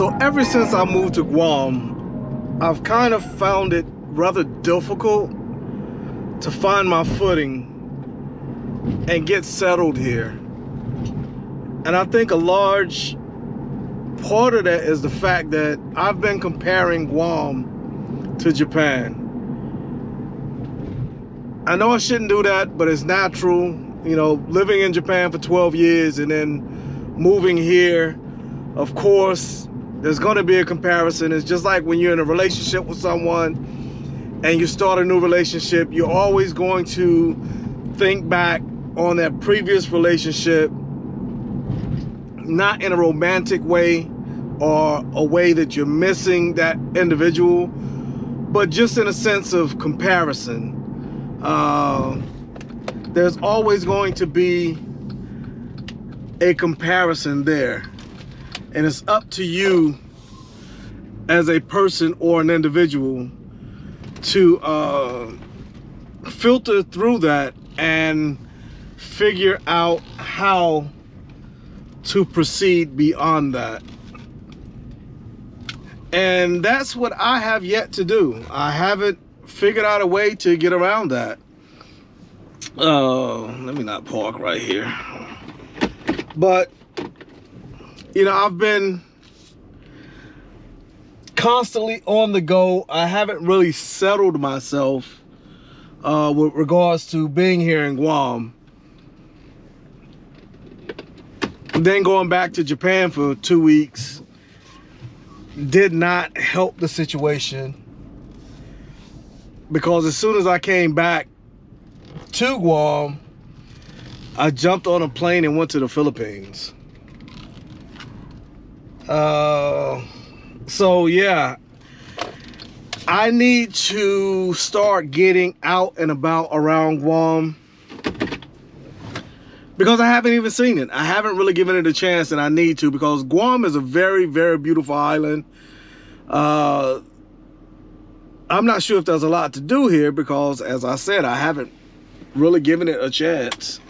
So ever since I moved to Guam, I've kind of found it rather difficult to find my footing and get settled here. And I think a large part of that is the fact that I've been comparing Guam to Japan. I know I shouldn't do that, but it's natural. You know, living in Japan for 12 years and then moving here, of course, there's going to be a comparison. It's just like when you're in a relationship with someone and you start a new relationship, you're always going to think back on that previous relationship, not in a romantic way or a way that you're missing that individual, but just in a sense of comparison. There's always going to be a comparison there. And it's up to you as a person or an individual to filter through that and figure out how to proceed beyond that. And that's what I have yet to do. I haven't figured out a way to get around that. Let me not park right here. But you know, I've been constantly on the go. I haven't really settled myself with regards to being here in Guam. And then going back to Japan for 2 weeks did not help the situation, because as soon as I came back to Guam, I jumped on a plane and went to the Philippines. So yeah, I need to start getting out and about around Guam, because I haven't even seen it. I haven't really given it a chance, and I need to, because Guam is a very, very beautiful island. I'm not sure if there's a lot to do here, because as I said, I haven't really given it a chance.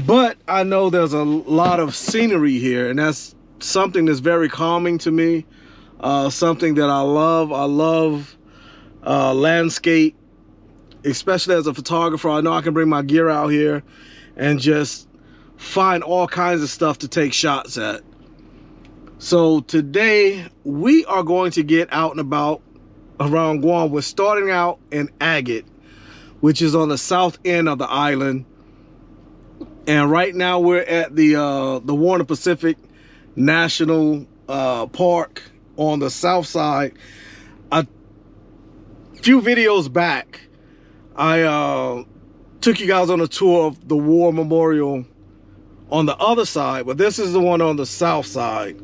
But I know there's a lot of scenery here, and that's something that's very calming to me. Something that I love. I love landscape, especially as a photographer. I know I can bring my gear out here and just find all kinds of stuff to take shots at. So today we are going to get out and about around Guam. We're starting out in Agate, which is on the south end of the island. And right now we're at the Warner Pacific National Park on the south side. A few videos back, I took you guys on a tour of the War Memorial on the other side, but this is the one on the south side.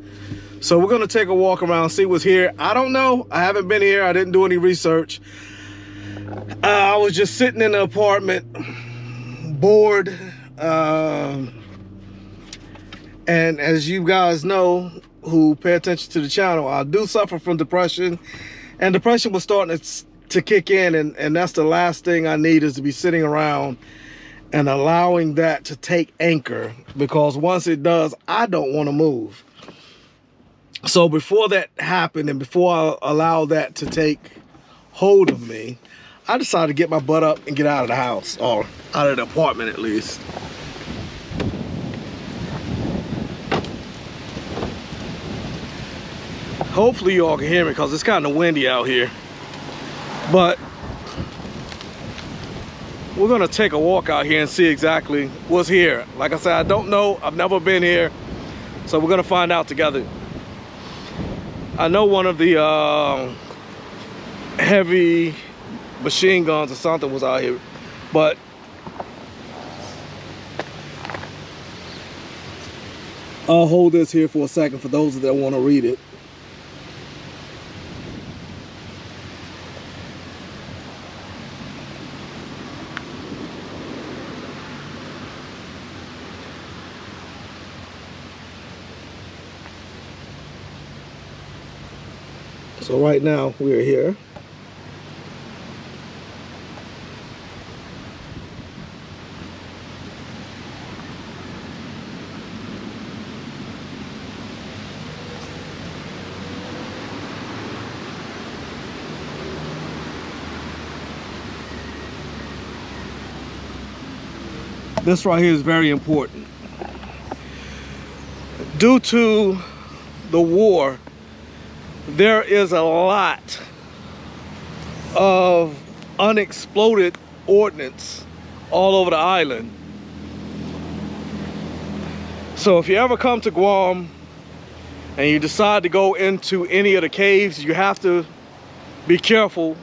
So we're gonna take a walk around, see what's here. I don't know, I haven't been here, I didn't do any research. I was just sitting in the apartment, bored. And as you guys know, who pay attention to the channel, I do suffer from depression, and depression was starting to kick in, and that's the last thing I need, is to be sitting around and allowing that to take anchor, because once it does, I don't want to move. So before that happened, and before I allow that to take hold of me, I decided to get my butt up and get out of the house, or out of the apartment at least. Hopefully you all can hear me, because it's kind of windy out here. But we're gonna take a walk out here and see exactly what's here. Like I said, I don't know, I've never been here, so we're gonna find out together. I know one of the heavy machine guns or something was out here, but I'll hold this here for a second for those that want to read it. So right now we're here. This right here is very important. Due to the war, there is a lot of unexploded ordnance all over the island. So if you ever come to Guam and you decide to go into any of the caves, you have to be careful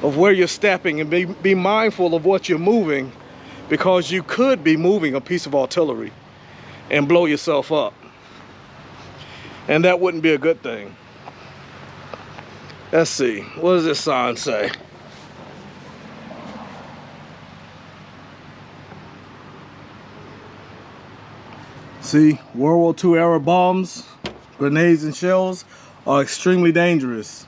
of where you're stepping and be mindful of what you're moving, because you could be moving a piece of artillery and blow yourself up. And that wouldn't be a good thing. Let's see, what does this sign say? See, World War II era bombs, grenades and shells are extremely dangerous.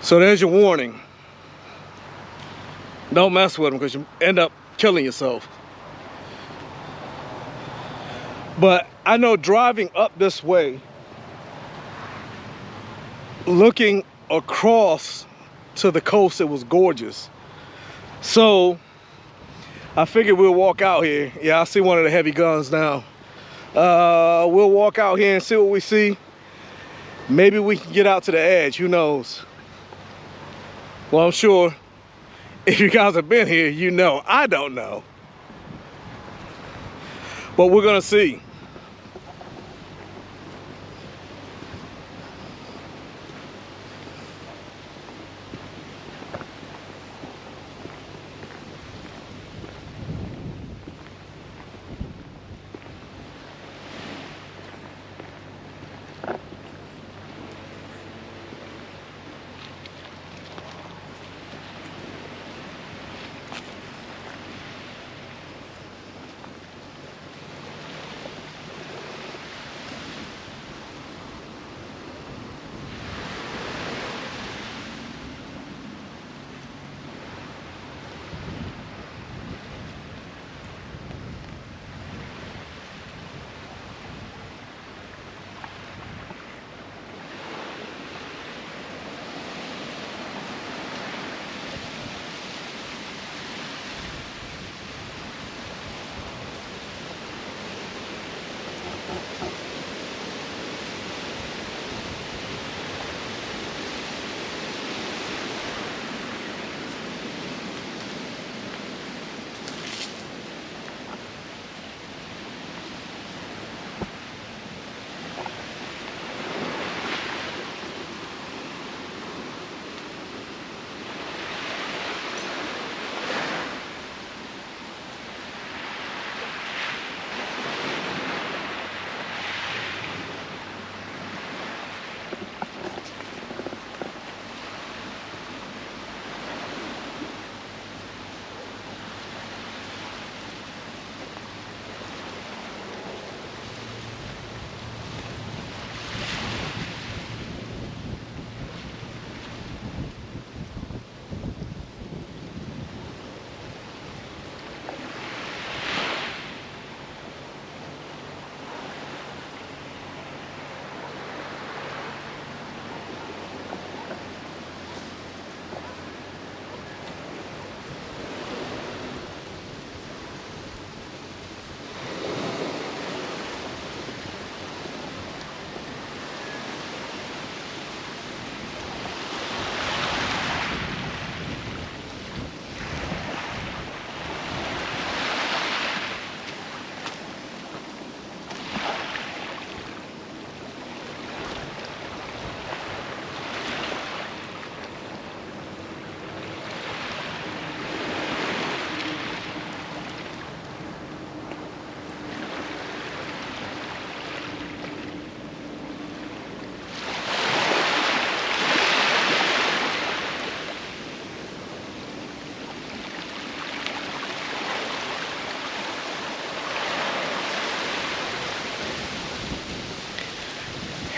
So there's your warning. Don't mess with them because you end up killing yourself. But I know driving up this way, looking across to the coast, it was gorgeous. So I figured we'll walk out here. Yeah, I see one of the heavy guns now. We'll walk out here and see what we see. Maybe we can get out to the edge, who knows? Well, I'm sure if you guys have been here, you know. I don't know. But we're gonna see.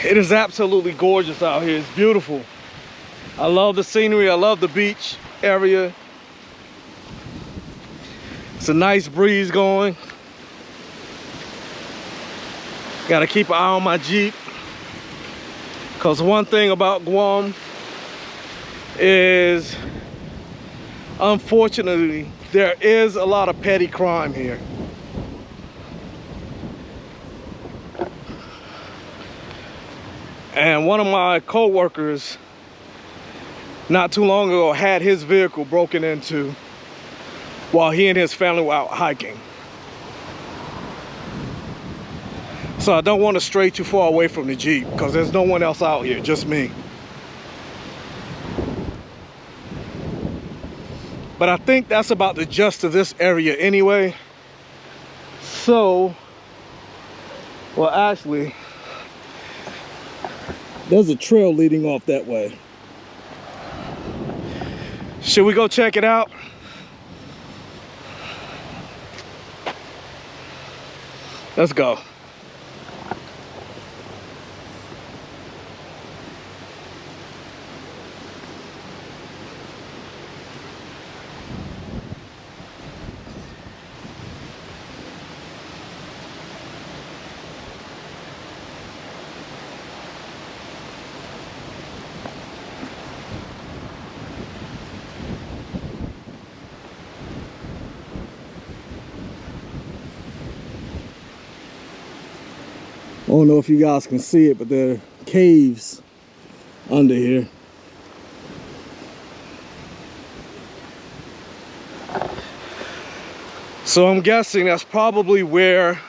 It is absolutely gorgeous out here. It's beautiful. I love the scenery. I love the beach area. It's a nice breeze going. Got to keep an eye on my Jeep, because one thing about Guam, is, unfortunately, there is a lot of petty crime here. And one of my co-workers not too long ago had his vehicle broken into while he and his family were out hiking. So I don't want to stray too far away from the Jeep because there's no one else out here, just me. But I think that's about the gist of this area anyway. So, well, actually, there's a trail leading off that way. Should we go check it out? Let's go. I don't know if you guys can see it, but there are caves under here. So I'm guessing that's probably where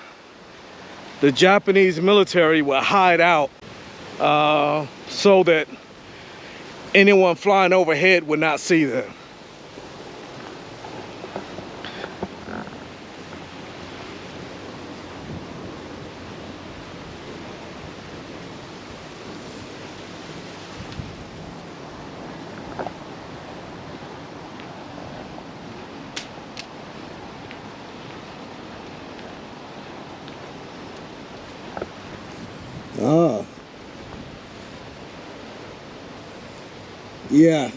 the Japanese military would hide out so that anyone flying overhead would not see them. Ah. Yeah.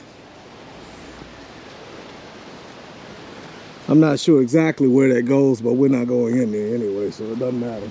I'm not sure exactly where that goes, but we're not going in there anyway, so it doesn't matter.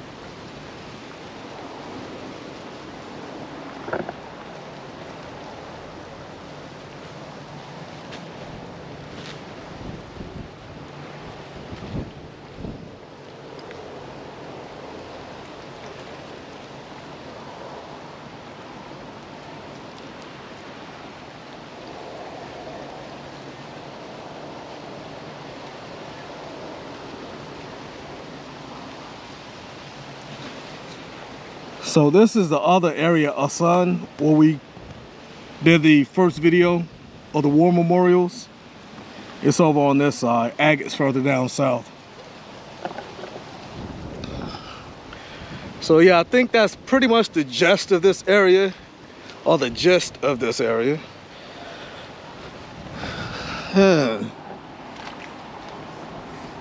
So this is the other area, Asan, where we did the first video of the war memorials. It's over on this side. Agate's further down south. So yeah, I think that's pretty much the gist of this area, or the gist of this area.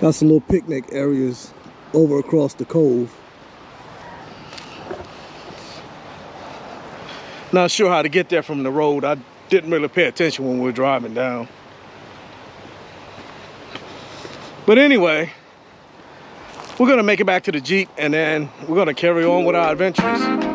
Got some little picnic areas over across the cove. Not sure how to get there from the road. I didn't really pay attention when we were driving down. But anyway, we're gonna make it back to the Jeep and then we're gonna carry on with our adventures.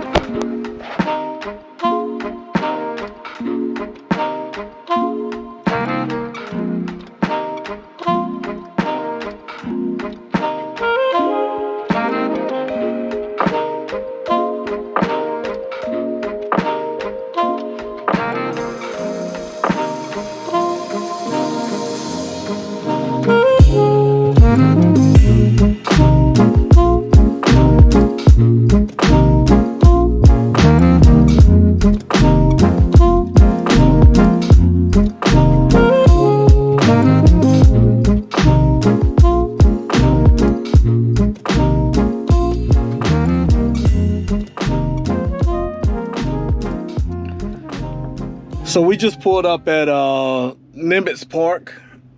So we just pulled up at Nimitz Park.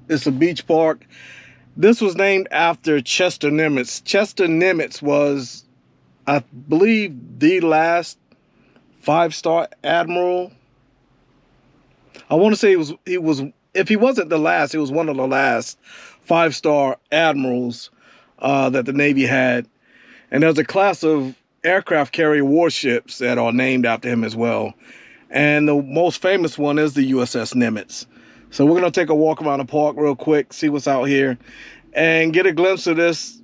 It's a beach park. This was named after Chester Nimitz. Chester Nimitz was, I believe, the last 5-star admiral. I want to say he was, if he wasn't the last, he was one of the last 5-star admirals that the Navy had. And there's a class of aircraft carrier warships that are named after him as well. And the most famous one is the USS Nimitz. So we're gonna take a walk around the park real quick, see what's out here, and get a glimpse of this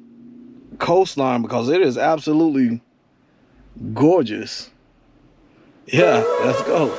coastline because it is absolutely gorgeous. Yeah, let's go.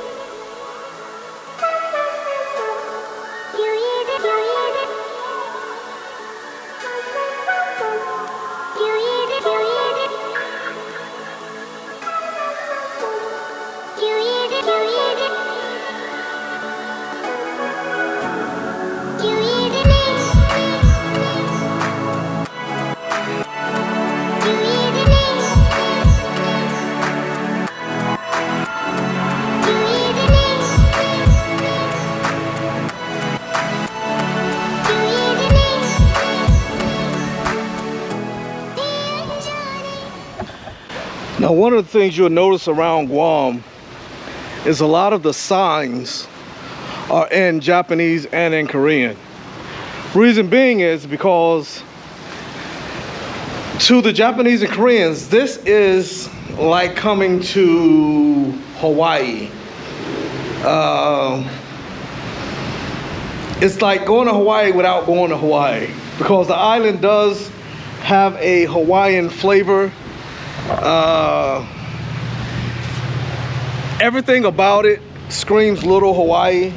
Now, one of the things you'll notice around Guam is a lot of the signs are in Japanese and in Korean. Reason being is because to the Japanese and Koreans, this is like coming to Hawaii. It's like going to Hawaii without going to Hawaii, because the island does have a Hawaiian flavor. Everything about it screams little Hawaii,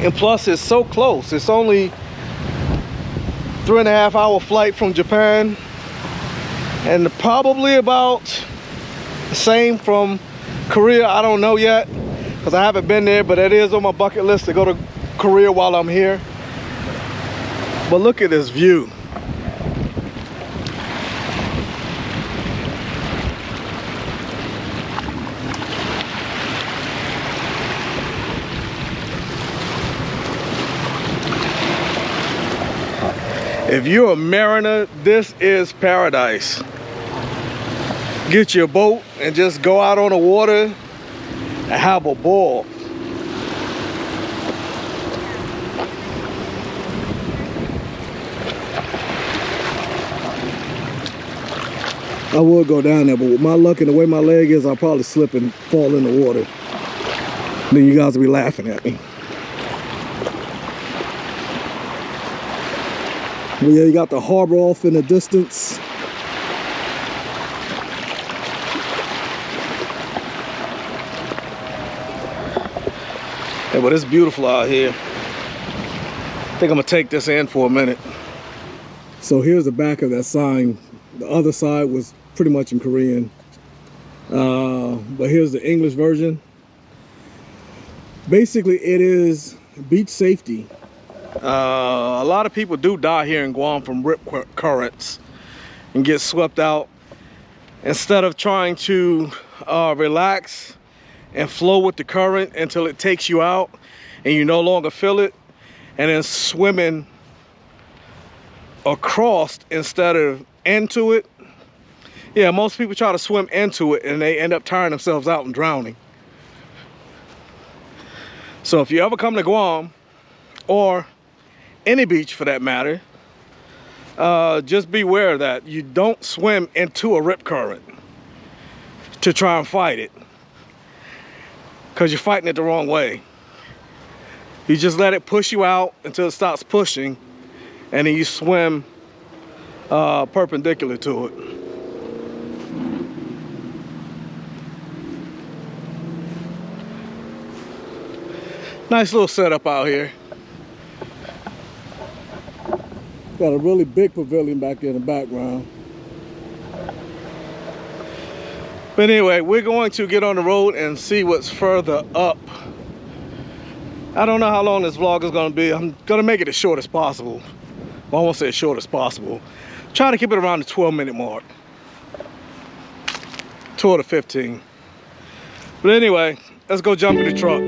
and plus it's so close. It's only 3.5 hour flight from Japan, and probably about the same from Korea. I don't know yet because I haven't been there, but it is on my bucket list to go to Korea while I'm here. But look at this view. If you're a mariner, this is paradise. Get your boat and just go out on the water and have a ball. I would go down there, but with my luck and the way my leg is, I'll probably slip and fall in the water. Then you guys will be laughing at me. Well, yeah, you got the harbor off in the distance. Yeah, but it's beautiful out here. I think I'm gonna take this in for a minute. So here's the back of that sign. The other side was pretty much in Korean. But here's the English version. Basically, it is beach safety. A lot of people do die here in Guam from rip currents and get swept out. Instead of trying to relax and flow with the current until it takes you out and you no longer feel it, and then swimming across instead of into it. Yeah, most people try to swim into it and they end up tiring themselves out and drowning. So if you ever come to Guam, or any beach for that matter, just beware that you don't swim into a rip current to try and fight it, because you're fighting it the wrong way. You just let it push you out until it stops pushing, and then you swim perpendicular to it. Nice little setup out here. Got a really big pavilion back there in the background. But anyway, we're going to get on the road and see what's further up. I don't know how long this vlog is going to be. I'm going to make it as short as possible. Well, I won't say as short as possible. Try to keep it around the 12-minute mark. 12 to 15. But anyway, let's go jump in the truck.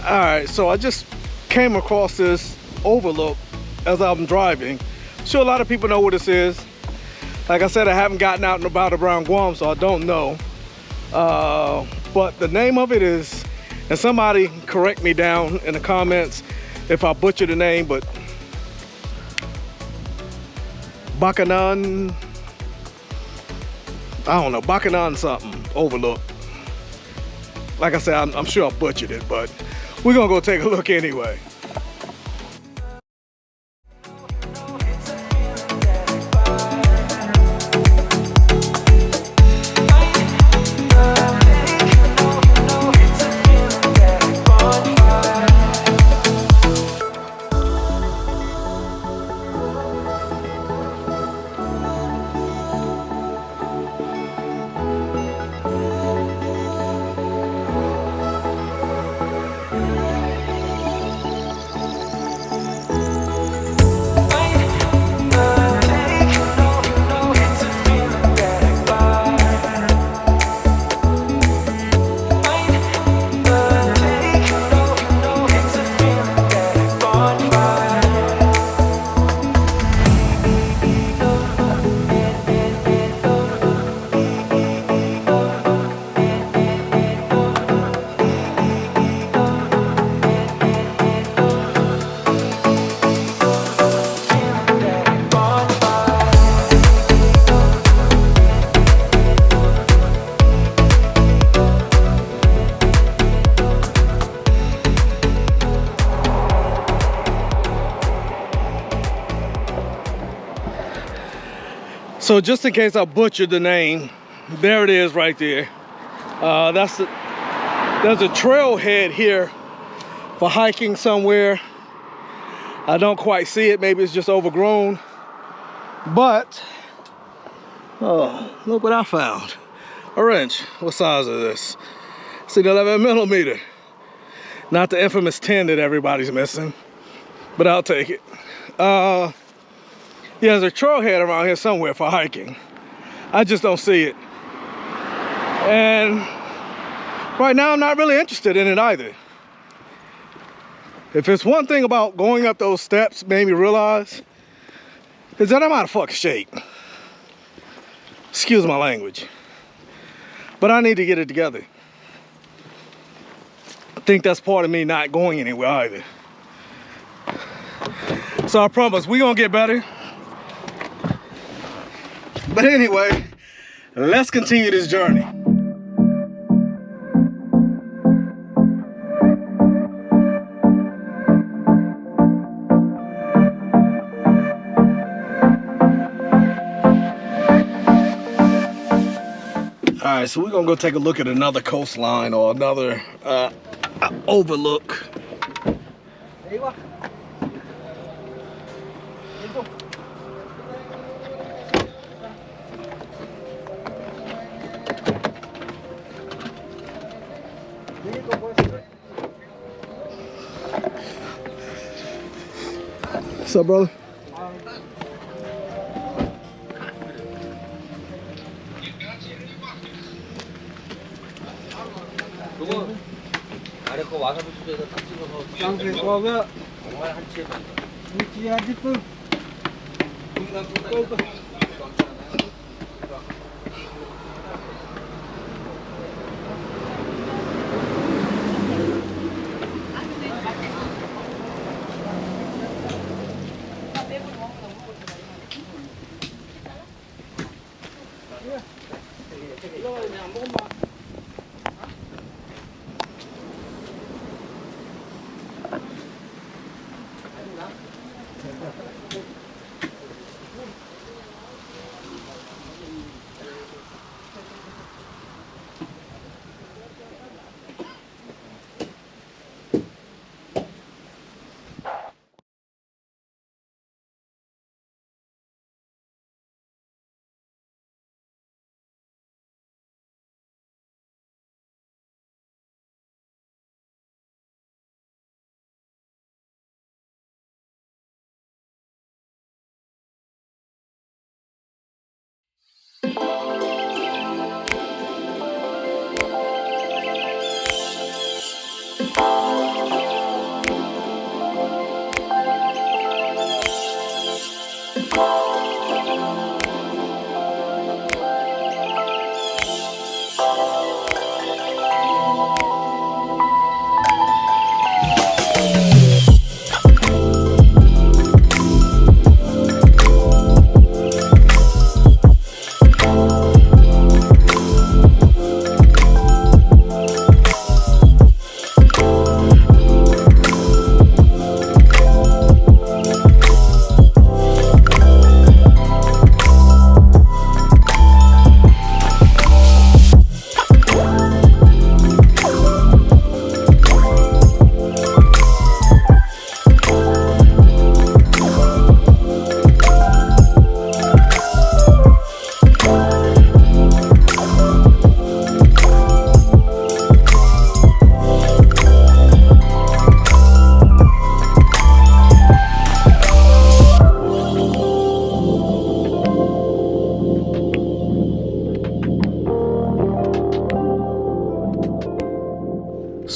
Alright, so I just came across this overlook as I'm driving. Sure, a lot of people know what this is. Like I said, I haven't gotten out and about around Guam, so I don't know. But the name of it is, and somebody correct me down in the comments if I butcher the name, but Bakanan, I don't know, Bakanan something, overlook. Like I said, I'm sure I butchered it, but we're gonna go take a look anyway. So just in case I butchered the name, there it is right there. There's a trailhead here for hiking somewhere. I don't quite see it, maybe it's just overgrown. But, oh, look what I found. A wrench. What size is this? It's an 11mm. Not the infamous 10 that everybody's missing, but I'll take it. Yeah, there's a trailhead around here somewhere for hiking. I just don't see it. And right now I'm not really interested in it either. If it's one thing about going up those steps made me realize, is that I'm out of fucking shape. Excuse my language. But I need to get it together. I think that's part of me not going anywhere either. So I promise we're gonna get better. But anyway, let's continue this journey. All right, so we're gonna go take a look at another coastline or another overlook. What's up, brother? 그 와사비 집에서 딱 찍어서 Sangre koga. 정말 한치에 Uchi adi tu.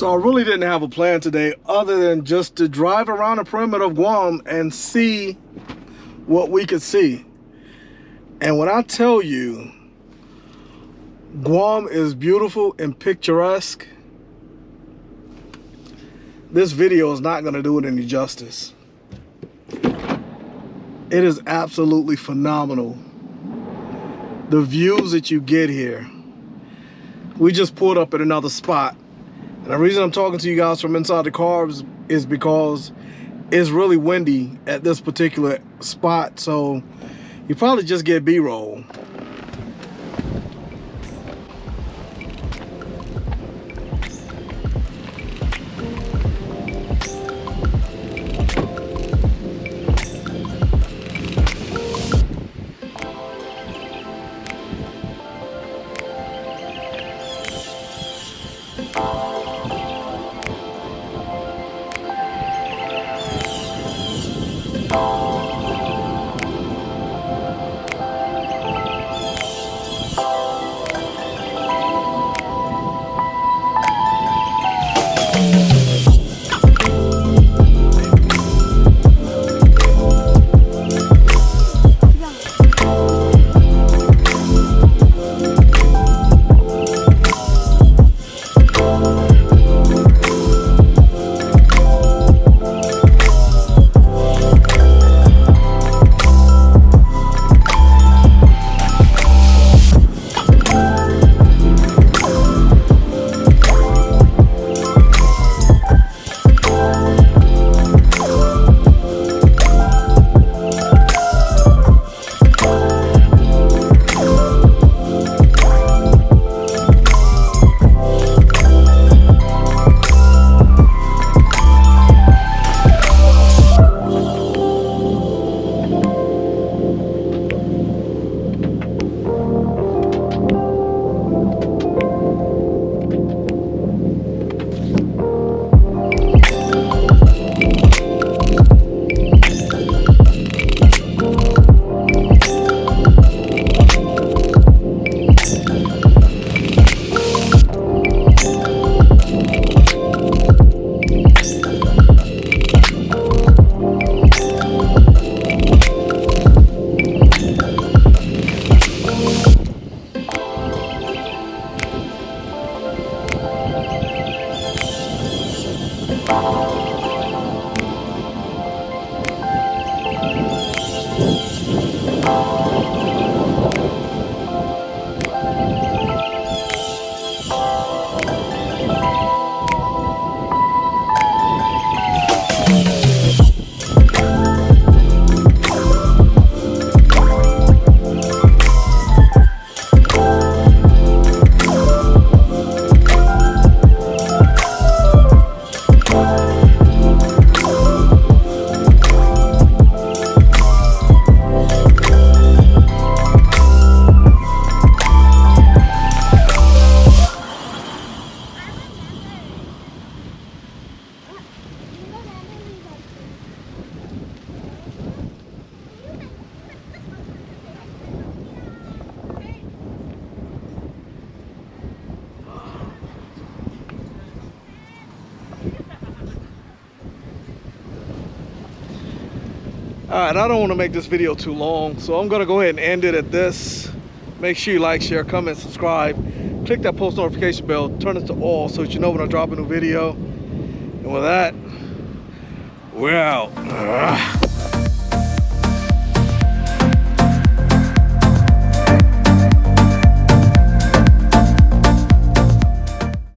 So I really didn't have a plan today other than just to drive around the perimeter of Guam and see what we could see. And when I tell you, Guam is beautiful and picturesque, this video is not going to do it any justice. It is absolutely phenomenal. The views that you get here. We just pulled up at another spot. And the reason I'm talking to you guys from inside the car is because it's really windy at this particular spot. So you probably just get B-roll. Alright, I don't want to make this video too long, so I'm gonna go ahead and end it at this. Make sure you like, share, comment, subscribe. Click that post notification bell, turn it to all so that you know when I drop a new video. And with that, we're out.